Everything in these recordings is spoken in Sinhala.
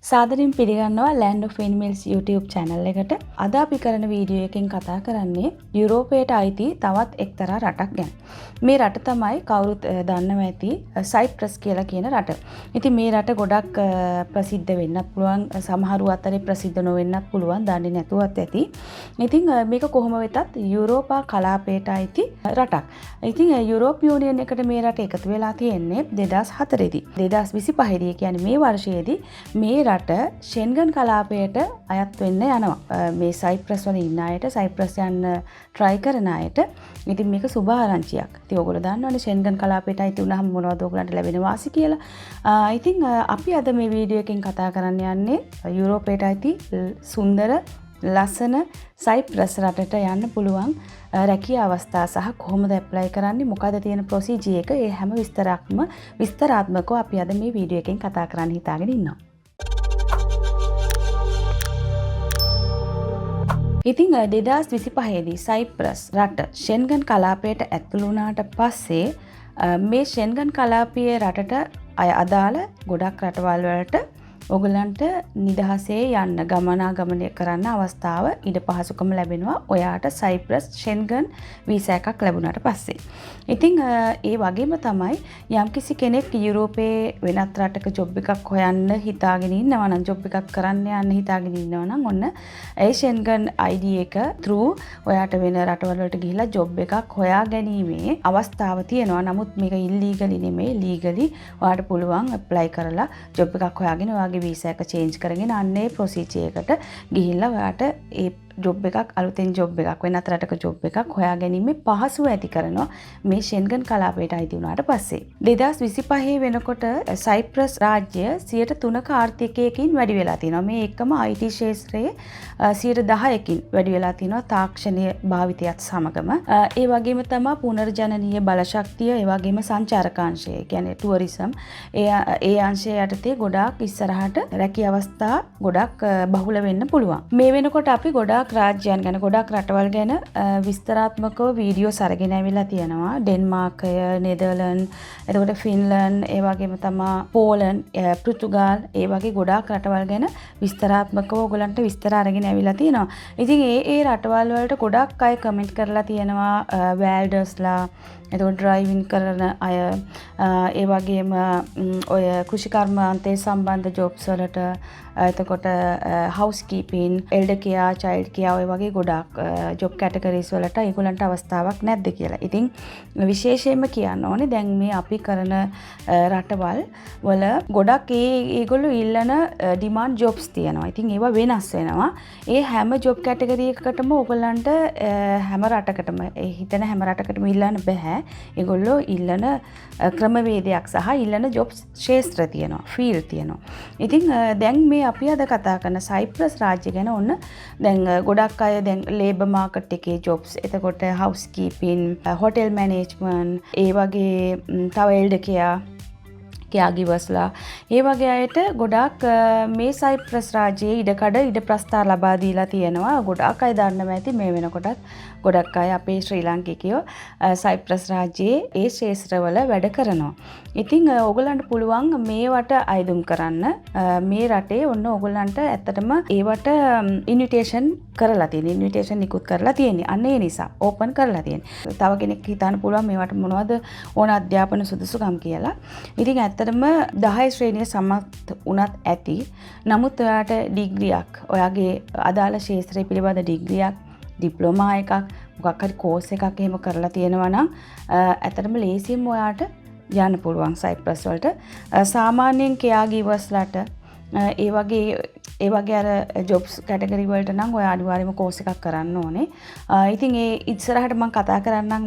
සාදරයෙන් පිළිගන්නවා Land of Windmills YouTube channel එකට. අද අපි කරන වීඩියෝ එකෙන් කතා කරන්නේ යුරෝපයට අයිති තවත් එක්තරා රටක් ගැන. මේ රට තමයි කවුරුත් දන්නවා ඇති සයිප්‍රස් කියලා කියන රට. ඉතින් මේ රට ගොඩක් ප්‍රසිද්ධ වෙන්නත් පුළුවන්, සමහරු අතරේ ප්‍රසිද්ධ නොවෙන්නත් පුළුවන්, දන්නේ නැතුවත් ඇති. ඉතින් මේක කොහොම වෙතත් යුරෝපා කලාපයට අයිති රටක්. ඉතින් යුරෝප යුනියන් එකට මේ රට එකතු වෙලා තියෙන්නේ 2004 දී. 2025 දී කියන්නේ මේ වර්ෂයේදී මේ රට ෂෙන්ගන් කලාපයට අයත් වෙන්න යනවා. මේ සයිප්‍රස් වල ඉන්න අයට, සයිප්‍රස් යන්න try කරන අයට ඉතින් මේක සුබ ආරංචියක්. ඉතින් ඔයගොල්ලෝ දන්නවනේ ෂෙන්ගන් කලාපයට අයිති වුණාම මොනවද ඔයගොල්ලන්ට ලැබෙන වාසි කියලා. ඉතින් අපි අද මේ වීඩියෝ එකෙන් කතා කරන්න යන්නේ යුරෝපයට අයිති සුන්දර ලස්සන සයිප්‍රස් රටට යන්න පුළුවන් රැකියා අවස්ථා සහ කොහොමද ඇප්ලයි කරන්නේ, මොකද තියෙන ප්‍රොසීජර් එක, ඒ හැම විස්තරාත්මකව අපි අද මේ වීඩියෝ එකෙන් කතා කරන්න හිතාගෙන ඉන්නවා. ඉතින් 2025 දී සයිප්‍රස් රට ෂෙන්ගන් කලාපයට ඇතුළු වුණාට පස්සේ මේ ෂෙන්ගන් කලාපයේ රටට අදාළ ගොඩක් රටවල් වලට ඔයගලන්ට නිදහසේ යන්න, ගමනාගමනය කරන්න අවස්ථාව, ඉඩ පහසුකම ලැබෙනවා ඔයාට සයිප්‍රස් ෂෙන්ගන් වීසා එකක් ලැබුණාට පස්සේ. ඉතින් ඒ වගේම තමයි යම්කිසි කෙනෙක් යුරෝපයේ වෙනත් රටක ජොබ් එකක් හොයන්න හිතාගෙන ඉන්නවා නම්, ජොබ් එකක් කරන්න යන්න හිතාගෙන ඉන්නවා නම් ඔන්න ඒ ෂෙන්ගන් ID එක through ඔයාට වෙන රටවල් වලට ගිහිල්ලා ජොබ් එකක් හොයා ගැනීමේ අවස්ථාව තියෙනවා. නමුත් මේක ඉල්ලීගලි නෙමෙයි, ලීගලි ඔයාට පුළුවන් ඇප්ලයි කරලා ජොබ් එකක් හොයාගෙන ඔයාගේ වීසා එක චේන්ජ් කරගෙන අන්නේ ප්‍රොසීජර් එකට ගිහිල්ලා ඔයාට ඒ ජොබ් එකක්, අලුතෙන් ජොබ් එකක්, වෙනත් රටක ජොබ් එකක් හොයා ගැනීමේ පහසුව ඇති කරනවා මේ ෂෙන්ගන් කලාපයට අයිති වුණාට පස්සේ. 2025 වෙනකොට සයිප්‍රස් රාජ්‍ය 3%ක ආර්ථිකයකින් වැඩි වෙලා තියෙනවා. මේ එකම IT ක්ෂේත්‍රයේ 10%කින් වැඩි වෙලා තියෙනවා තාක්ෂණීය භාවිතයත් සමගම. ඒ වගේම තමයි පුනර්ජනනීය බලශක්තිය, ඒ වගේම සංචාරකාංශය, කියන්නේ ටුවරිසම්, ඒ අංශය යටතේ ගොඩාක් ඉස්සරහට රැකියා අවස්ථා ගොඩක් බහුල වෙන්න පුළුවන්. මේ වෙනකොට අපි ගොඩාක් රාජ්‍යයන් ගැන, ගොඩක් රටවල් ගැන විස්තරාත්මකව වීඩියෝස් අරගෙන ඇවිල්ලා තියෙනවා. ඩෙන්මාර්කය, නෙදර්ලන්ඩ්, එතකොට ෆින්ලන්ඩ්, ඒ වගේම තමයි පෝලන්ඩ්, පෘතුගාල්, ඒ වගේ ගොඩාක් රටවල් ගැන විස්තරාත්මකව ඔයගලන්ට විස්තර අරගෙන ඇවිල්ලා තියෙනවා. ඉතින් ඒ රටවල් වලට ගොඩක් අය කමෙන්ට් කරලා තියෙනවා, වැල්ඩර්ස්ලා, එතකොට ඩ්‍රයිවිං කරන අය, ඒ වගේම ඔය කෘෂිකර්මාන්තයේ සම්බන්ධ ජොබ්ස් වලට, එතකොට housekeeping, elder care, child care, ඔය වගේ ගොඩක් ජොබ් කැටගරිස් වලට ඒගොල්ලන්ට අවස්ථාවක් නැද්ද කියලා. ඉතින් විශේෂයෙන්ම කියන්න ඕනේ දැන් මේ අපි කරන රටවල් වල ගොඩක් ඒගොල්ලෝ ඉල්ලන ඩිමාන්ඩ් ජොබ්ස් තියෙනවා. ඉතින් ඒවා වෙනස් වෙනවා. ඒ හැම ජොබ් කැටගරි එකකටම ඔයගොල්ලන්ට හැම රටකටම, හිතන හැම රටකටම ඉල්ලන්න බෑ. ඒගොල්ලෝ ඉල්ලන ක්‍රමවේදයක් සහ ඉල්ලන ජොබ් ක්ෂේත්‍ර තියෙනවා, ෆීල්ඩ් තියෙනවා. ඉතින් දැන් මේ අපි අද කතා කරන සයිප්‍රස් රාජ්‍ය ගැන ඔන්න දැන් ගොඩක් අය දැන් ලේබර් මාකට් එකේ ජොබ්ස්, එතකොට හවුස් කීපින්, හොටෙල් මැනේජ්මන්ට්, ඒ වගේ තව එල්ඩර් කෙයා, ගිවස්ලා, ඒ වගේ අයට ගොඩක් මේ සයිප්‍රස් රාජ්‍යයේ ඉඩ ප්‍රස්ථාර ලබා දීලා තියෙනවා. ගොඩක් අය දන්නවා ඇති මේ වෙනකොටත් ගොඩක් අය අපේ ශ්‍රී ලාංකිකයෝ සයිප්‍රස් රාජ්‍යයේ ඒ ක්ෂේත්‍රවල වැඩ කරනවා. ඉතින් ඕගොල්ලන්ට පුළුවන් මේවට අයදුම් කරන්න. මේ රටේ ඔන්න ඕගොල්ලන්ට ඇත්තටම ඒවට ඉන්විටේෂන් කරලා තියෙන, ඉන්විටේෂන් නිකුත් කරලා තියෙන්නේ. අන්න ඒ නිසා ඕපන් කරලා තියෙන්නේ. තව කෙනෙක් හිතන්න පුළුවන් මේවට මොනවද ඕන අධ්‍යාපන සුදුසුකම් කියලා. ඉතින් ඇත්තටම 10 ශ්‍රේණිය සමත් වුණත් ඇති. නමුත් ඔයාට ඩිග්‍රියක්, ඔයාගේ අදාළ ක්ෂේත්‍රය පිළිබඳ ඩිග්‍රියක්, ඩිප්ලෝමා එකක්, මොකක් හරි කෝස් එකක් එහෙම කරලා තියෙනවා නම් ඇත්තටම ලේසියෙන් ඔයාට යන්න පුළුවන් සයිප්‍රස් වලට. සාමාන්‍යයෙන් කෙයා ගිවර්ස්ලාට ඒ වගේ අර ජොබ්ස් කැටගරි වලට නම් ඔයා අනිවාර්යයෙන්ම කෝස් එකක් කරන්න ඕනේ. ඉතින් ඒ ඉස්සරහට මම කතා කරන්නම්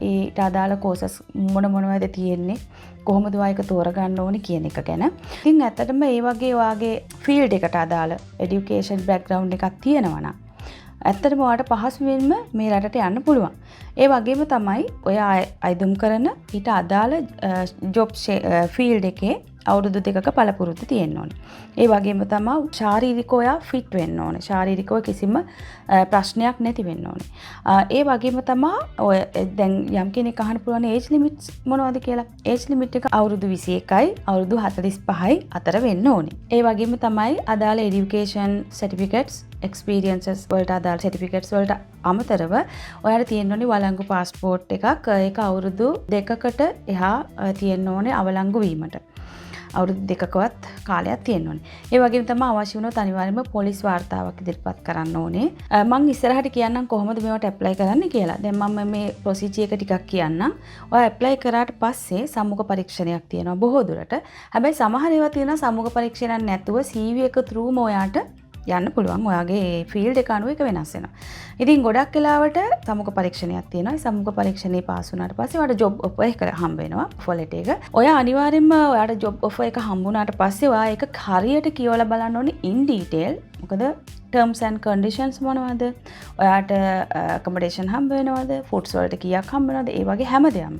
ඊට අදාළ කෝසස් මොනවද තියෙන්නේ, කොහොමද ඔයා තෝරගන්න ඕනේ කියන එක ගැන. ඉතින් ඇත්තටම ඒ වගේ ඔයාගේ ෆීල්ඩ් එකට අදාළ এডুকেෂන් බෑග්ග්‍රවුන්ඩ් එකක් තියෙනවා නම් ඇත්තටම ඔයාට පහසුවෙන්ම මේ රටට යන්න පුළුවන්. ඒ වගේම තමයි ඔයා අයදුම් කරන ඊට අදාළ ජොබ් ෆීල්ඩ් එකේ අවුරුදු 2ක පළපුරුදු තියෙන්න ඕනේ. ඒ වගේම තමයි ශාරීරිකව ඔයා ෆිට වෙන්න ඕනේ. ශාරීරිකව කිසිම ප්‍රශ්නයක් නැති වෙන්න ඕනේ. ඒ වගේම තමයි ඔය දැන් යම් කෙනෙක් අහන්න පුළුවන් ඒජ් ලිමිට්ස් මොනවද කියලා. ඒජ් ලිමිට් එක අවුරුදු 21යි අවුරුදු 45යි අතර වෙන්න ඕනේ. ඒ වගේම තමයි අදාළ এডুকেෂන් සර්ටිෆිකේට්ස් එක්ස්පීරියන්සස් වලට අදාළ සර්ටිෆිකේට්ස් වලට අමතරව ඔයාලට තියෙන්න ඕනේ වළංගු පාස්පෝර්ට් එකක්. ඒක අවුරුදු 2කට එහා තියෙන්න ඕනේ අවලංගු වීමට. අවුරුදු 2කවත් කාලයක් තියෙන්න ඕනේ. ඒ වගේම තමයි අවශ්‍ය වුණොත් අනිවාර්යයෙන්ම පොලිස් වාර්තාවක් ඉදිරිපත් කරන්න ඕනේ. මම ඉස්සරහට කියන්නම් කොහොමද මේවට ඇප්ලයි කරන්න කියලා. දැන් මම මේ ප්‍රොසීජර් එක ටිකක් කියන්නම්. ඔයා ඇප්ලයි කරාට පස්සේ සම්මුඛ පරීක්ෂණයක් තියෙනවා බොහෝ දුරට. හැබැයි සමහර ඒවා තියෙනවා සම්මුඛ පරීක්ෂණයක් නැතුව CV එක through ඔයාට යන්න පුළුවන්. ඔයාගේ ෆීල්ඩ් එක අනුව එක වෙනස් වෙනවා. ඉතින් ගොඩක් වෙලාවට සම්මුඛ පරීක්ෂණයක් තියෙනවා. ඒ සම්මුඛ පරීක්ෂණේ පාස් වුණාට පස්සේ ඔයාලට ජොබ් ඔෆර් එක හම්බ වෙනවා. ඔෆර් ලෙටර් එක. ඔයා අනිවාර්යෙන්ම ඔයාලට ජොබ් ඔෆර් එක හම්බුණාට පස්සේ ඔයා ඒක හරියට කියවලා බලන්න ඕනේ in detail. මොකද terms and conditions මොනවද? ඔයාට accommodation හම්බ වෙනවද? foods වලට කීයක් හම්බ වෙනවද? ඒ වගේ හැමදේම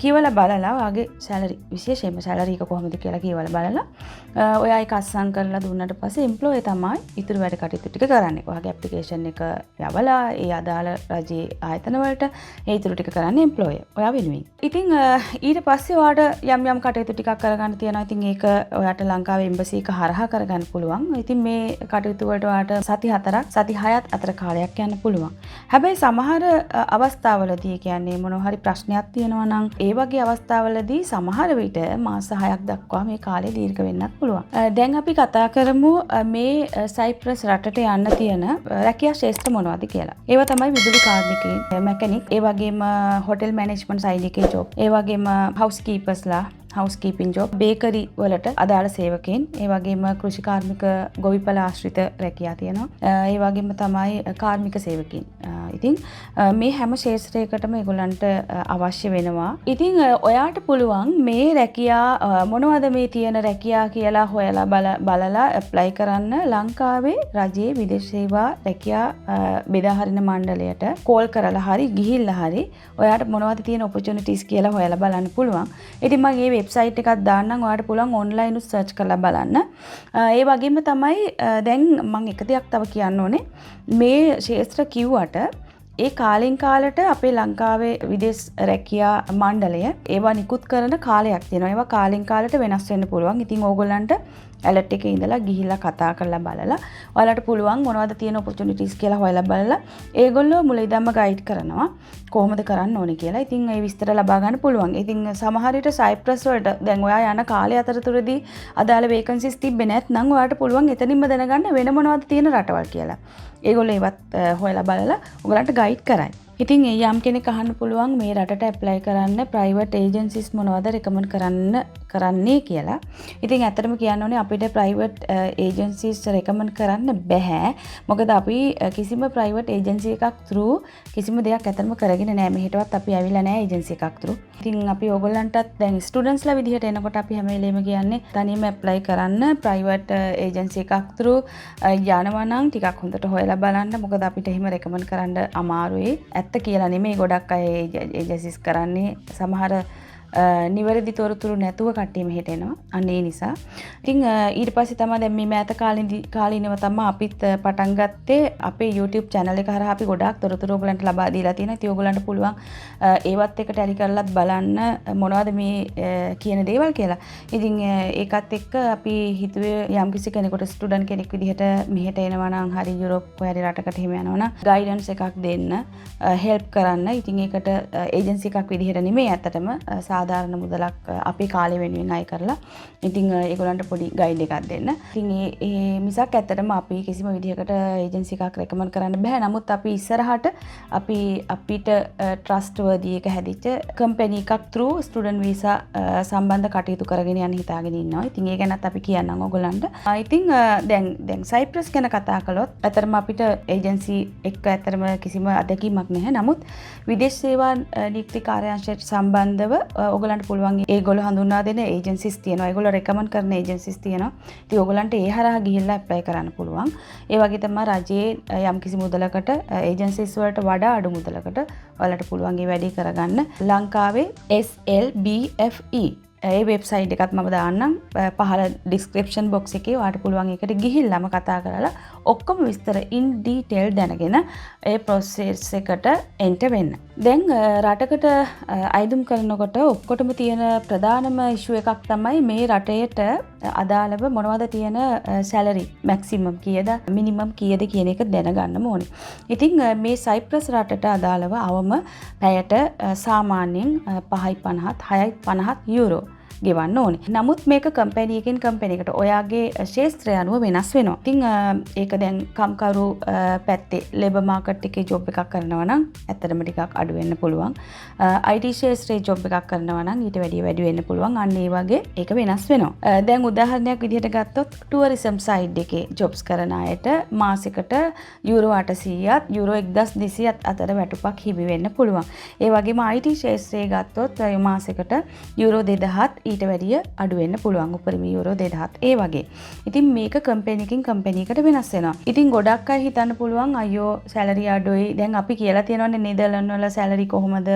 කියවලා බලලා ඔයාගේ salary විශේෂයෙන්ම salary එක කොහොමද කියලා කියවලා බලලා ඔයා ඒක අස්සම් කරලා දුන්නාට පස්සේ employer තමයි ඉතුරු වැඩ කටයුතු ටික කරන්නේ. ඔයාගේ application එක යවලා ඒ අදාළ රජයේ ආයතන වලට ඒ ඉතුරු ටික කරන්නේ employer. ඔයා වෙනුවෙන්. ඉතින් ඊට පස්සේ ඔයාට යම් කටයුතු ටිකක් කරගන්න තියෙනවා. ඉතින් ඒක ඔයාට ලංකාවේ embassy එක හරහා කරගන්න පුළුවන්. ඉතින් මේ කටයුතු වලට ඔයාට සති 4ක් සති 6ක් අතර කාලයක් යන්න පුළුවන්. හැබැයි සමහර අවස්ථාවලදී කියන්නේ මොනවා හරි ප්‍රශ්නයක් තියෙනවා නම් ඒ වගේ අවස්ථාවලදී සමහර විට මාස 6ක් දක්වා මේ කාලය දීර්ඝ වෙන්නත් පුළුවන්. දැන් අපි කතා කරමු මේ සයිප්‍රස් රටට යන්න තියෙන රැකියා ශාස්ත්‍ර මොනවද කියලා. ඒවා තමයි විදුලි කාර්මිකයින්, මැකැනික්, ඒ වගේම හොටෙල් මැනේජ්මන්ට් සයිඩ් ජොබ්, ඒ වගේම හවුස් කීපර්ස්ලා හවුස්කීපින් ජොබ්, බේකරි වලට අදාළ සේවකයන්, ඒ වගේම කෘෂි කාර්මික ගොවිපළ ආශ්‍රිත රැකියා තියෙනවා. ඒ වගේම තමයි කාර්මික සේවකයන්. ඉතින් මේ හැම ක්ෂේත්‍රයකටම ඒගොල්ලන්ට අවශ්‍ය වෙනවා. ඉතින් ඔයාට පුළුවන් මේ රැකියා මොනවද මේ තියෙන රැකියා කියලා හොයලා බලලා ඇප්ලයි කරන්න ලංකාවේ රජයේ විදේශ සේවා රැකියා බෙදාහරින මණ්ඩලයට කෝල් කරලා හරි ගිහිල්ලා හරි ඔයාට මොනවද තියෙන ඔපචුනිටිස් කියලා හොයලා බලන්න පුළුවන්. ඉතින් මම මේ වෙබ්සයිට් එකක් දාන්නම්. ඔයාට පුළුවන් ඔන්ලයින් උත් සර්ච් කරලා බලන්න. ඒ වගේම තමයි දැන් මම එක දෙයක් තව කියන්න ඕනේ. මේ ක්ෂේත්‍ර කිව්වට ඒ කාලෙන් කාලට අපේ ලංකාවේ විදේශ රැකියා මණ්ඩලය ඒවා නිකුත් කරන කාලයක් තියෙනවා. ඒවා කාලෙන් කාලට වෙනස් වෙන්න පුළුවන්. ඉතින් ඕගොල්ලන්ට ඇලර්ට් එකේ ඉඳලා ගිහිල්ලා කතා කරලා බලලා ඔයාලට පුළුවන් මොනවද තියෙන ඔපචුනිටිස් කියලා හොයලා බලලා ඒගොල්ලෝ මුල ඉඳන්ම ගයිඩ් කරනවා කොහොමද කරන්න ඕනේ කියලා. ඉතින් ඒ විස්තර ලබා ගන්න පුළුවන්. ඉතින් සමහර විට සයිප්‍රස් වලට දැන් ඔයා යන කාලය අතරතුරදී අදාළ වේකන්සිස් තිබ්බේ නැත්නම් ඔයාට පුළුවන් එතනින්ම දැනගන්න වෙන මොනවද තියෙන රටවල් කියලා. ඒගොල්ලෝ ඒවත් හොයලා බලලා ඔයගලන්ට ගයිඩ් කරයි. ඉතින් යම් කෙනෙක් අහන්න පුළුවන් මේ රටට ඇප්ලයි කරන්න ප්‍රයිවට් ඒජන්සිස් මොනවද රෙකමන්ඩ් කරන්නේ කියලා. ඉතින් ඇත්තටම කියන්න ඕනේ අපිට ප්‍රයිවට් ඒජන්සිස් රෙකමන්ඩ් කරන්න බෑ. මොකද අපි කිසිම ප්‍රයිවට් ඒජන්සි එකක් through කිසිම දෙයක් ඇත්තටම කරගෙන නෑ. මෙහෙටවත් අපි ඇවිල්ලා නෑ ඒජන්සි එකක් through. ඉතින් අපි ඕගොල්ලන්ටත් දැන් ස්ටුඩන්ට්ස්ලා විදිහට එනකොට අපි හැම වෙලේම කියන්නේ තනියම ඇප්ලයි කරන්න ප්‍රයිවට් ඒජන්සි එකක් through යනවා නම් ටිකක් හොඳට හොයලා බලන්න. මොකද අපිට එහෙම රෙකමන්ඩ් කරන්න අමාරුයි. ඇත්ත කියලා නෙමෙයි ගොඩක් අය ඒජන්සිස් කරන්නේ සමහර නිවැරදි තොරතුරු නැතුව කට්ටිය මෙහෙට එනවා. අන්න ඒ නිසා. ඉතින් ඊට පස්සේ තමයි දැන් මේ මෑත කාලිනව තමයි අපිත් පටන් ගත්තේ අපේ YouTube channel එක හරහා අපි ගොඩාක් තොරතුරු ඔයගලන්ට ලබා දීලා තියෙනවා. ඉතින් ඔයගලන්ට පුළුවන් ඒවත් එක්ක ටැලි කරලත් බලන්න මොනවද මේ කියන දේවල් කියලා. ඉතින් ඒකත් එක්ක අපි හිතුවේ යම්කිසි කෙනෙකුට ස්ටුඩන්ට් කෙනෙක් විදිහට මෙහෙට එනවා නම් හරි යුරෝප් හරි රටකට එහෙම යනවා නම් ගයිඩන්ස් එකක් දෙන්න, හෙල්ප් කරන්න. ඉතින් ඒකට ඒජන්සි එකක් විදිහට නෙමෙයි ඇත්තටම සාධාරණ මුදලක් අපේ කාලේ වෙනුවෙන් අය කරලා ඉතින් ඒගොල්ලන්ට පොඩි ගයිඩ් එකක් දෙන්න. ඉතින් ඒ මිසක් ඇත්තටම අපි කිසිම විදිහකට ඒජන්සි එකක් රෙකමන්ඩ් කරන්න බෑ. නමුත් අපි ඉස්සරහට අපිට ට්‍රස්ට් වර්දි එක හැදිච්ච කම්පැනි එකක් through ස්ටුඩන්ට් වීසා සම්බන්ධ කටයුතු කරගෙන යන්න හිතාගෙන ඉන්නවා. ඉතින් ඒ ගැනත් අපි කියන්නම් ඔයගොල්ලන්ට. ඉතින් දැන් සයිප්‍රස් ගැන කතා කළොත් ඇත්තටම අපිට ඒජන්සි එක්ක ඇත්තටම කිසිම අත්දැකීමක් නැහැ. නමුත් විදේශ සේවා නීති කාර්යාංශයට සම්බන්ධව ඔයගලන්ට පුළුවන් ඒගොල්ලෝ හඳුන්වා දෙන ඒජන්සිස් තියෙනවා. ඒගොල්ලෝ රෙකමන්ඩ් කරන ඒජන්සිස් තියෙනවා. ඉතින් ඔයගලන්ට ඒ හරහා ගිහිල්ලා ඇප්ලයි කරන්න පුළුවන්. ඒ වගේ තමයි රජයේ යම්කිසි මුදලකට ඒජන්සිස් වලට වඩා අඩු මුදලකට ඔයාලට පුළුවන් ඒ වැඩේ කරගන්න. ලංකාවේ SLBFE ඒ වෙබ්සයිට් එකත් මම දාන්නම් පහළ ඩිස්ක්‍රිප්ෂන් බොක්ස් එකේ. ඔයාලට පුළුවන් ඒකට ගිහිල්ලාම කතා කරලා ඔක්කොම විස්තර in detail දැනගෙන ඒ process එකට enter වෙන්න. දැන් රටකට අයදුම් කරනකොට ඔක්කොටම තියෙන ප්‍රධානම issue එකක් තමයි මේ රටේට අදාළව මොනවද තියෙන salary maximum කීයද minimum කීයද කියන එක දැනගන්න ඕනේ. ඉතින් මේ සයිප්‍රස් රටට අදාළව අවම පැයට සාමාන්‍යයෙන් 5.50 6.50 යුරෝ ගෙවන්න ඕනේ. නමුත් මේක කම්පැනි එකකින් කම්පැනි එකට ඔයාගේ ශේත්‍රය අනුව වෙනස් වෙනවා. ඉතින් ඒක දැන් කම්කරු පැත්තේ ලේබර් මාකට් එකේ ජොබ් එකක් කරනවා නම් ඇත්තටම ටිකක් අඩු වෙන්න පුළුවන්. IT ශේත්‍රයේ ජොබ් එකක් කරනවා නම් ඊට වැඩි වෙන්න පුළුවන්. අන්න ඒ වගේ ඒක වෙනස් වෙනවා. දැන් උදාහරණයක් විදිහට ගත්තොත් ටුවරිසම් සයිඩ් එකේ ජොබ්ස් කරන අයට මාසෙකට යුරෝ 800ත් යුරෝ 1200ත් අතර වැටුපක් හිමි වෙන්න පුළුවන්. ඒ වගේම IT ශේත්‍රයේ ගත්තොත් මාසෙකට යුරෝ 2000ත් ඊට වැඩිය අඩු වෙන්න පුළුවන්. උපරිම යුරෝ 2000ත් ඒ වගේ. ඉතින් මේක කම්පැනි එකකින් කම්පැනි එකට වෙනස් වෙනවා. ඉතින් ගොඩක් අය හිතන්න පුළුවන් අයියෝ සැලරි අඩුයි. දැන් අපි කියලා තියෙනවානේ නෙදර්ලන්ඩ් වල සැලරි කොහොමද?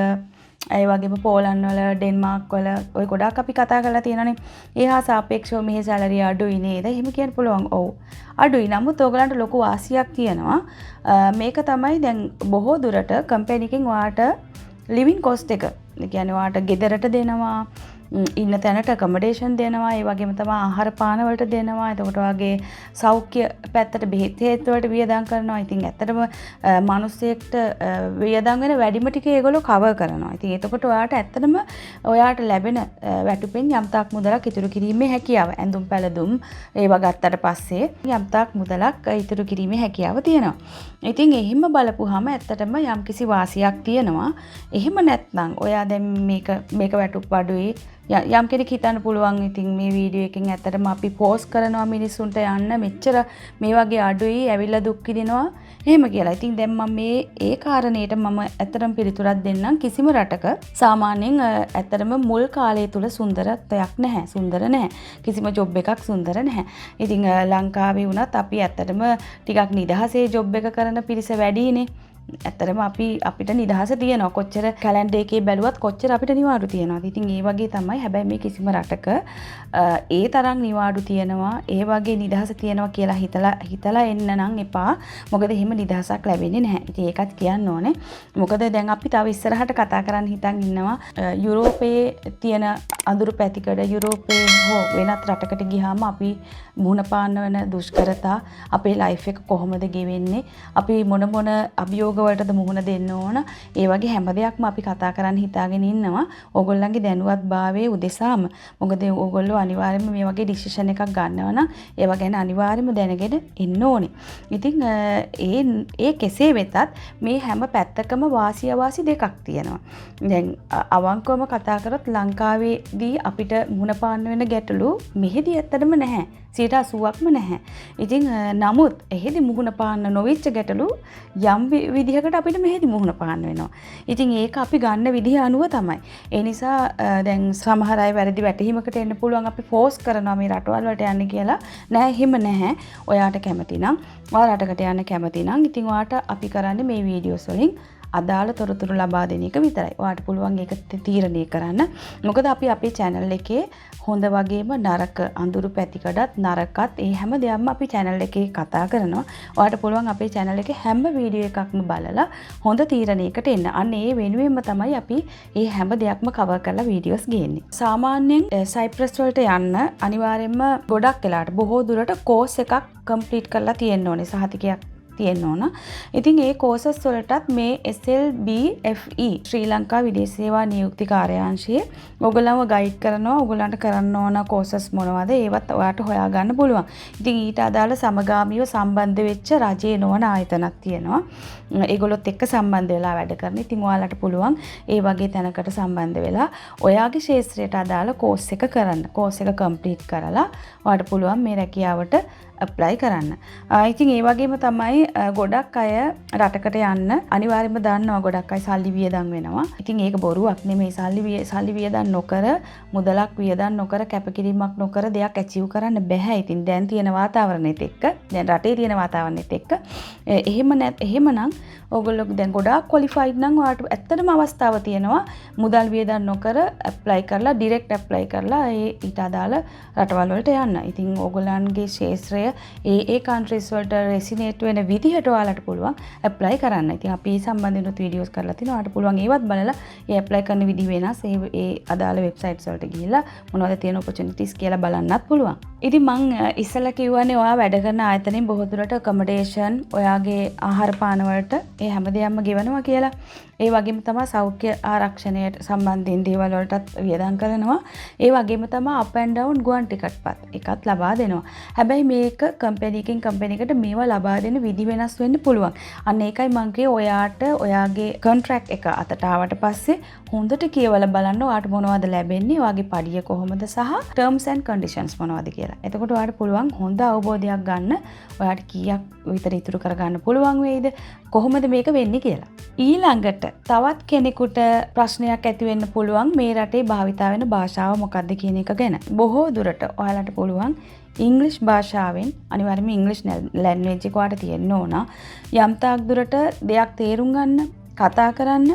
ඒ වගේම පෝලන්ඩ් වල ඩෙන්මාර්ක් වල ඔය ගොඩක් අපි කතා කරලා තියෙනවානේ. ඒ හා සාපේක්ෂව මෙහි සැලරි අඩුයි නේද? එහෙම කියන්න පුළුවන්. ඔව්. අඩුයි. නමුත් ඕගලන්ට ලොකු වාසියක් තියෙනවා. මේක තමයි දැන් බොහෝ දුරට කම්පැනි එකකින් ඔයාට ලිවිං කොස්ට් එක. ඒ කියන්නේ ඔයාට ගෙදරට දෙනවා. ඉන්න තැනට ඇකොමඩේෂන් දෙනවා. ඒ වගේම තමයි ආහාර පාන වලට දෙනවා. එතකොට වගේ සෞඛ්‍ය පැත්තට බෙහෙත් හේත් වලට වියදම් කරනවා. ඉතින් ඇත්තටම මිනිස්සෙක්ට වියදම් වෙන වැඩිම ටික ඒගොල්ලෝ කවර් කරනවා. ඉතින් එතකොට ඔයාට ඇත්තටම ඔයාට ලැබෙන වැටුපෙන් යම්තාක් මුදලක් ඉතුරු කිරීමේ හැකියාව. ඇඳුම් පැළඳුම් ඒවා ගත්තට පස්සේ යම්තාක් මුදලක් ඉතුරු කිරීමේ හැකියාව තියෙනවා. ඉතින් එහෙම බලපුවාම ඇත්තටම යම්කිසි වාසියක් තියෙනවා. එහෙම නැත්නම් ඔයා දැන් මේක වැටුප් අඩුයි යම් කෙනෙක් හිතන්න පුළුවන් ඉතින් මේ වීඩියෝ එකෙන් ඇත්තටම අපි පෝස්ට් කරනවා මිනිස්සුන්ට යන්න මෙච්චර මේ වගේ අඩුයි ඇවිල්ලා දුක් විඳිනවා එහෙම කියලා. ඉතින් දැන් මම ඒ කාරණේට මම ඇත්තටම පිළිතුරක් දෙන්නම්. කිසිම රටක සාමාන්‍යයෙන් ඇත්තටම මුල් කාලය තුල සුන්දරත්වයක් නැහැ. සුන්දර නැහැ. කිසිම ජොබ් එකක් සුන්දර නැහැ. ඉතින් ලංකාවේ වුණත් අපි ඇත්තටම ටිකක් නිදහසේ ජොබ් එක කරන පිරිස වැඩිනේ. ඇත්තටම අපිට නිදහස තියෙනවා. කොච්චර කැලෙන්ඩර් එකේ බැලුවත් කොච්චර අපිට නිවාඩු තියෙනවද? ඉතින් ඒ වගේ තමයි. හැබැයි මේ කිසිම රටක ඒ තරම් නිවාඩු තියෙනවා, ඒ වගේ නිදහස තියෙනවා කියලා හිතලා එන්න නම් එපා. මොකද එහෙම නිදහසක් ලැබෙන්නේ නැහැ. ඉතින් ඒකත් කියන්න ඕනේ. මොකද දැන් අපි තව ඉස්සරහට කතා කරන්න හිතන් ඉන්නවා යුරෝපයේ තියෙන අඳුරු පැතිකඩ යුරෝපයේ හෝ වෙනත් රටකට ගියාම අපි මුහුණ පාන්න වෙන දුෂ්කරතා, අපේ ලයිෆ් එක කොහොමද ගෙවෙන්නේ, අපි මොන අභියෝග වලටද මුහුණ දෙන්න ඕන, ඒ වගේ හැම දෙයක්ම අපි කතා කරන්න හිතාගෙන ඉන්නවා ඕගොල්ලන්ගේ දැනුවත්භාවයේ උදෙසාම. මොකද ඕගොල්ලෝ අනිවාර්යයෙන්ම මේ වගේ ඩිසිෂන් එකක් ගන්නවා නම් ඒව ගැන අනිවාර්යයෙන්ම දැනගෙන ඉන්න ඕනේ. ඉතින් ඒ කෙසේ වෙතත් මේ හැම පැත්තකම වාසි අවාසි දෙකක් තියෙනවා. දැන් අවංකවම කතා කරොත් ලංකාවේදී අපිට මුහුණ පාන්න වෙන ගැටලු මෙහෙදී ඇත්තටම නැහැ. 80%ක්ම නැහැ. ඉතින් නමුත් එහෙදි මුහුණ පාන්න නොවිච්ච ගැටලු යම් විදිහකට අපිට මෙහෙදි මුහුණ පාන්න වෙනවා. ඉතින් ඒක අපි ගන්න විදිහ අනුව තමයි. ඒ නිසා දැන් සමහර අය වැරදි වැටහීමකට එන්න පුළුවන් අපි ෆෝස් කරනවා මේ රටවල් වලට යන්න කියලා. නෑ එහෙම නැහැ. ඔයාට කැමති නම් ඔයා රටකට යන්න කැමති නම් ඉතින් ඔයාට අපි කරන්නේ මේ වීඩියෝස් වලින් අදාළ තොරතුරු ලබා දෙන එක විතරයි. ඔයාට පුළුවන් ඒක තීරණය කරන්න. මොකද අපි අපේ channel එකේ හොඳ වගේම නරක අඳුරු පැතිකඩත් නරකත් ඒ හැම දෙයක්ම අපි channel එකේ කතා කරනවා. ඔයාට පුළුවන් අපේ channel එකේ හැම වීඩියෝ එකක්ම බලලා හොඳ තීරණයකට එන්න. අන්න ඒ වෙනුවෙන්ම තමයි අපි මේ හැම දෙයක්ම cover කරලා වීඩියෝස් ගේන්නේ. සාමාන්‍යයෙන් සයිප්‍රස් වලට යන්න අනිවාර්යයෙන්ම ගොඩක් වෙලාට බොහෝ දුරට කෝස් එකක් කම්ප්ලීට් කරලා තියෙන්න ඕනේ. සහතිකයක් තියෙන්න ඕන. ඉතින් ඒ කෝසස් වලටත් මේ SLBFE ශ්‍රී ලංකා විදේශ සේවා නියුක්ති කාර්යාංශයේ ඔයගොල්ලන්ව ගයිඩ් කරනවා. ඔයගොල්ලන්ට කරන්න ඕන කෝසස් මොනවද? ඒවත් ඔයාට හොයාගන්න පුළුවන්. ඉතින් ඊට අදාළ සමගාමීව සම්බන්ධ වෙච්ච රජයේ නොවන ආයතනක් තියෙනවා. ඒගොල්ලොත් එක්ක සම්බන්ධ වෙලා වැඩ කරන. ඉතින් ඔයාලට පුළුවන් ඒ වගේ තැනකට සම්බන්ධ වෙලා ඔයාගේ ශාස්ත්‍රයට අදාළ කෝස් එක කරන්න. කෝස් එක කම්ප්ලීට් කරලා ඔයාට පුළුවන් මේ රැකියාවට ඇප්ලයි කරන්න. ඉතින් ඒ වගේම තමයි ගොඩක් අය රටකට යන්න අනිවාර්යයෙන්ම දන්නවා ගොඩක් අය සල්ලි වියදම් වෙනවා. ඉතින් ඒක බොරුවක් නෙමෙයි. සල්ලි වියදම් නොකර මුදලක් වියදම් නොකර කැපකිරීමක් නොකර දෙයක් ඇචීව් කරන්න බෑ. ඉතින් දැන් තියෙන වාතාවරණෙත් එක්ක දැන් රටේ තියෙන වාතාවරණෙත් එක්ක එහෙමනම් ඔයගොල්ලෝ දැන් ගොඩාක් ක්වොලිෆයිඩ් නම් ඔයාලට ඇත්තටම අවස්ථාව තියෙනවා මුදල් වියදම් නොකර ඇප්ලයි කරලා ඩිරෙක්ට් ඇප්ලයි කරලා ඊට අදාළ රටවල් වලට යන්න. ඉතින් ඕගොල්ලන්ගේ ශේත්‍රය ඒ කන්ට්‍රීස් වලට රෙසිනේට් වෙන විදිහට ඔයාලට පුළුවන් ඇප්ලයි කරන්න. ඉතින් අපි මේ සම්බන්ධව වීඩියෝස් කරලා තිනවා. ඔයාලට පුළුවන් ඒවත් බලලා ඒ ඇප්ලයි කරන විදිහ වෙනස් ඒ අදාළ වෙබ්සයිට්ස් වලට ගිහිල්ලා මොනවද තියෙන ඔපචුනිටිස් කියලා බලන්නත් පුළුවන්. ඉතින් මං ඉස්සෙල්ලා කිව්වනේ ඔයා වැඩ කරන ආයතනයෙන් බොහෝ දුරට accommodation ඔයාගේ ආහාර පාන වලට ඒ හැමදේම ගෙවනවා කියලා. ඒ වගේම තමයි සෞඛ්‍ය ආරක්ෂණයට සම්බන්ධයෙන් දේවල් වලටත් වියදම් කරනවා. ඒ වගේම තමයි up and down ගුවන් ටිකට්පත් එකත් ලබා දෙනවා. හැබැයි මේක කම්පැනි එකකින් කම්පැනි එකට මේවා ලබා දෙන විදි වෙනස් වෙන්න පුළුවන්. අන්න ඒකයි මං කියේ ඔයාට ඔයාගේ කොන්ට්‍රැක්ට් එක අතට ආවට පස්සේ හොඳට කියවලා බලන්න ඔයාට මොනවද ලැබෙන්නේ, ඔයාගේ පඩිය කොහොමද සහ terms and conditions මොනවද කියලා. එතකොට ඔයාට පුළුවන් හොඳ අවබෝධයක් ගන්න ඔයාට කීයක් විතර ඉතුරු කරගන්න පුළුවන් වෙයිද, කොහොමද මේක වෙන්නේ කියලා. ඊළඟට තවත් කෙනෙකුට ප්‍රශ්නයක් ඇති වෙන්න පුළුවන් මේ රටේ භාවිතා වෙන භාෂාව මොකක්ද කියන එක ගැන. බොහෝ දුරට ඔයාලට පුළුවන් ඉංග්‍රීසි භාෂාවෙන් අනිවාර්යයෙන්ම ඉංග්‍රීසි ලැන්ග්වේජ් එක ඔයාලට තියෙන්න ඕන. යම් තාක් දුරට දෙයක් තේරුම් ගන්න, කතා කරන්න,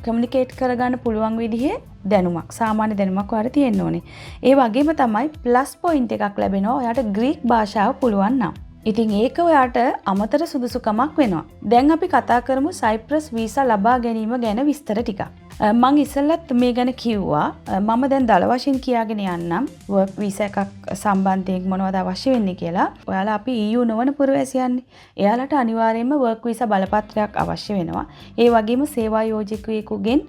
කමියුනිකේට් කරගන්න පුළුවන් විදිහේ දැනුමක්, සාමාන්‍ය දැනුමක් ඔයාලට තියෙන්න ඕනේ. ඒ වගේම තමයි ප්ලස් පොයින්ට් එකක් ලැබෙනවා ඔයාට ග්‍රීක භාෂාව පුළුවන් නම්. ඉතින් ඒක ඔයාට අමතර සුදුසුකමක් වෙනවා. දැන් අපි කතා කරමු සයිප්‍රස් වීසා ලබා ගැනීම ගැන විස්තර ටිකක්. මං ඉස්සෙල්ලත් මේ ගැන කිව්වා. මම දැන් දල වශයෙන් කියාගෙන යන්නම් වර්ක් වීසා එකක් සම්බන්ධයෙන් මොනවද අවශ්‍ය වෙන්නේ කියලා. ඔයාලා අපි EU නොවන පුරවැසියන්නේ. එයාලට අනිවාර්යයෙන්ම වර්ක් වීසා බලපත්‍රයක් අවශ්‍ය වෙනවා. ඒ වගේම සේවා යෝජකයෙකුගෙන්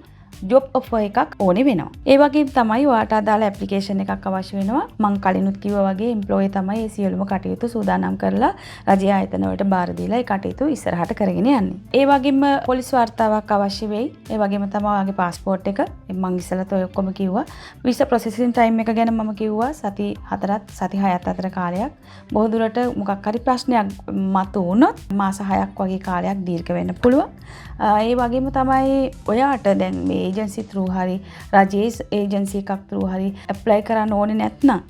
ජොබ් ඔෆර් එකක් ඕනේ වෙනවා. ඒ වගේම තමයි ඔයාට අදාළ ඇප්ලිකේෂන් එකක් අවශ්‍ය වෙනවා. මං කලිනුත් කිව්වා වගේ එම්ප්ලොයර් තමයි මේ සියලුම කටයුතු සූදානම් කරලා රජයේ ආයතන වලට බාර දීලා ඒ කටයුතු ඉස්සරහට කරගෙන යන්නේ. ඒ වගේම පොලිස් වාර්තාවක් අවශ්‍ය වෙයි. ඒ වගේම තමයි ඔයාගේ පාස්පෝර්ට් එක. මං ඉස්සෙල්ලත් ඔය ඔක්කොම කිව්වා. වීසා ප්‍රොසෙසින් ටයිම් එක ගැන මම කිව්වා සති 4ත් සති 6ත් අතර කාලයක්. බොහෝ දුරට මොකක් හරි ප්‍රශ්නයක් මතු වුණොත් මාස 6ක් වගේ කාලයක් දීර්ඝ වෙන්න පුළුවන්. ඒ වගේම තමයි ඔයාට දැන් මේ ඒජන්සි through හරි රජයේ ඒජන්සි එකක් through හරි ඇප්ලයි කරන්න ඕනේ නැත්නම්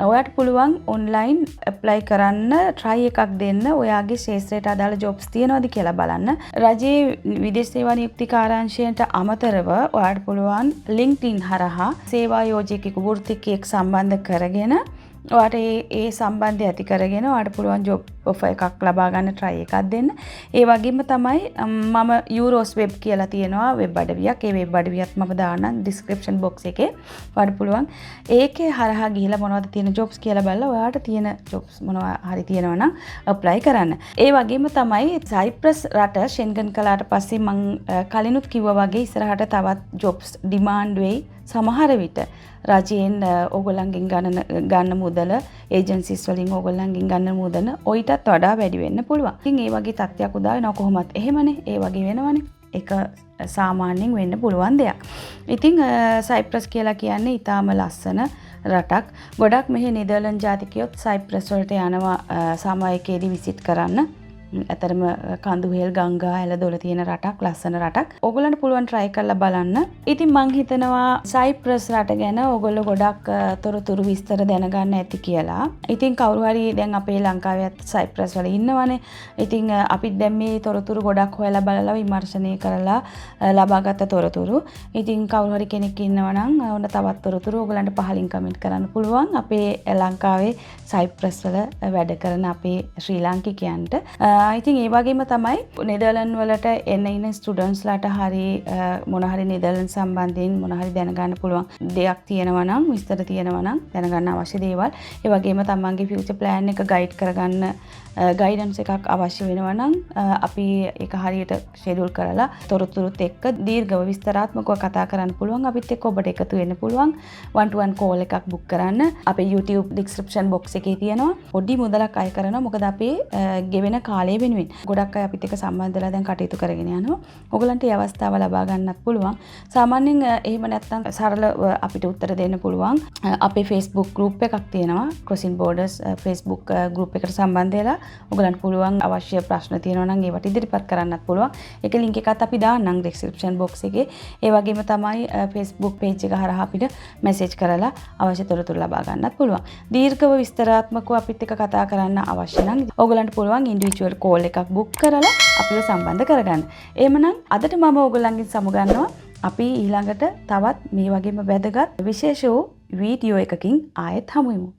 ඔයාට පුළුවන් ඔන්ලයින් ඇප්ලයි කරන්න try එකක් දෙන්න. ඔයාගේ ශාස්ත්‍රයට අදාළ ජොබ්ස් තියෙනවද කියලා බලන්න. රජයේ විදේශ සේවා නියුක්ති කාර්යාංශයට අමතරව ඔයාට පුළුවන් LinkedIn හරහා සේවා යෝජකයෙකු වෘත්තිකයෙක් සම්බන්ධ කරගෙන ඔයාට ඒ සම්බන්ධය ඇති කරගෙන ඔයාට පුළුවන් ජොබ් ඔෆර් එකක් ලබා ගන්න try එකක් දෙන්න. ඒ වගේම තමයි මම යූරෝස් වෙබ් කියලා තියෙනවා වෙබ් අඩවියක්. ඒ වෙබ් අඩවියත් මම දාන්නම් description box එකේ. ඔයාට පුළුවන් ඒකේ හරහා ගිහිලා මොනවද තියෙන jobs කියලා බලලා ඔයාට තියෙන jobs මොනවා හරි තියෙනවා නම් apply කරන්න. ඒ වගේම තමයි සයිප්‍රස් රට ෂෙන්ගන් කළාට පස්සේ මම කලිනුත් කිව්වා වගේ ඉස්සරහට තවත් jobs demand වෙයි. සමහර විට රජයෙන් ඕගොල්ලන්ගෙන් ගන්න මුදල ඒජන්සිස් වලින් ඕගොල්ලන්ගෙන් ගන්න මුදල ඔයිටත් වඩා වැඩි වෙන්න පුළුවන්. ඉතින් ඒ වගේ තත්ත්වයක් උදා වෙනවා කොහොමත්. එහෙමනේ. ඒ වගේ වෙනවනේ. ඒක සාමාන්‍යයෙන් වෙන්න පුළුවන් දෙයක්. ඉතින් සයිප්‍රස් කියලා කියන්නේ ඊටාම ලස්සන රටක්. ගොඩක් මෙහි නෙදර්ලන්ඩ් ජාතිකයොත් සයිප්‍රස් වලට යනවා සාමායිකේදී විසිට් කරන්න. ඇතරම කඳුහෙල් ගංගා ඇලදොල තියෙන රටක්, ලස්සන රටක්. ඕගොල්ලන්ට පුළුවන් try කරලා බලන්න. ඉතින් මං හිතනවා සයිප්‍රස් රට ගැන ඕගොල්ලෝ ගොඩක් තොරතුරු විස්තර දැනගන්න ඇති කියලා. ඉතින් කවුරු හරි දැන් අපේ ලංකාවේත් සයිප්‍රස් වල ඉන්නවනේ. ඉතින් අපිත් දැන් මේ තොරතුරු ගොඩක් හොයලා බලලා විමර්ශනය කරලා ලබාගත් තොරතුරු. ඉතින් කවුරු හරි කෙනෙක් ඉන්නවා නම් ඕන තවත් තොරතුරු ඕගොල්ලන්ට පහලින් කමෙන්ට් කරන්න පුළුවන්. අපේ ලංකාවේ සයිප්‍රස් වල වැඩ කරන අපේ ශ්‍රී ලාංකිකයන්ට ඉතින් ඒ වගේම තමයි නෙදර්ලන්ඩ් වලට එන්න ඉන්න ස්ටුඩන්ට්ස්ලාට හරි මොන හරි නෙදර්ලන්ඩ් සම්බන්ධයෙන් මොන හරි දැනගන්න පුළුවන් දෙයක් තියෙනවා නම් විස්තර තියෙනවා නම් දැනගන්න අවශ්‍ය දේවල් ඒ වගේම තමන්ගේ ෆියුචර් ප්ලෑන් එක ගයිඩ් කරගන්න ගයිඩන්ස් එකක් අවශ්‍ය වෙනවා නම් අපි ඒක හරියට ෂෙඩියුල් කරලා තොරතුරුත් එක්ක දීර්ඝව විස්තරාත්මකව කතා කරන්න පුළුවන්. අපිත් එක්ක ඔබට එකතු වෙන්න පුළුවන්. 1-to-1 කෝල් එකක් බුක් කරන්න. අපේ YouTube description box එකේ තියෙනවා. පොඩි මුදලක් අය කරනවා. මොකද අපේ ගෙවෙන කාලය ඒ වෙනුවෙන් ගොඩක් අය අපිත් එක්ක සම්බන්ධ වෙලා දැන් කටයුතු කරගෙන යනවා. ඔයගලන්ට මේ අවස්ථාව ලබා ගන්නත් පුළුවන්. සාමාන්‍යයෙන් එහෙම නැත්නම් සරල අපිට උත්තර දෙන්න පුළුවන්. අපේ Facebook group එකක් තියෙනවා. Crossing Borders Facebook group එකට සම්බන්ධ වෙලා ඔයගලන්ට පුළුවන් අවශ්‍ය ප්‍රශ්න තියෙනවා නම් ඒවට ඉදිරිපත් කරන්නත් පුළුවන්. ඒක link එකත් අපි දාන්නම් description box එකේ. ඒ වගේම තමයි Facebook page එක හරහා අපිට message කරලා අවශ්‍ය තොරතුරු ලබා ගන්නත් පුළුවන්. දීර්ඝව විස්තරාත්මකව අපිත් එක්ක කතා කරන්න අවශ්‍ය නම් ඔයගලන්ට පුළුවන් individual call එකක් book කරලා අපිව සම්බන්ධ කරගන්න. එහෙමනම් අදට මම ඔයගලන්ගෙන් සමුගන්නවා. අපි ඊළඟට තවත් මේ වගේම වැදගත් විශේෂ වූ වීඩියෝ එකකින් ආයෙත් හමු වෙමු.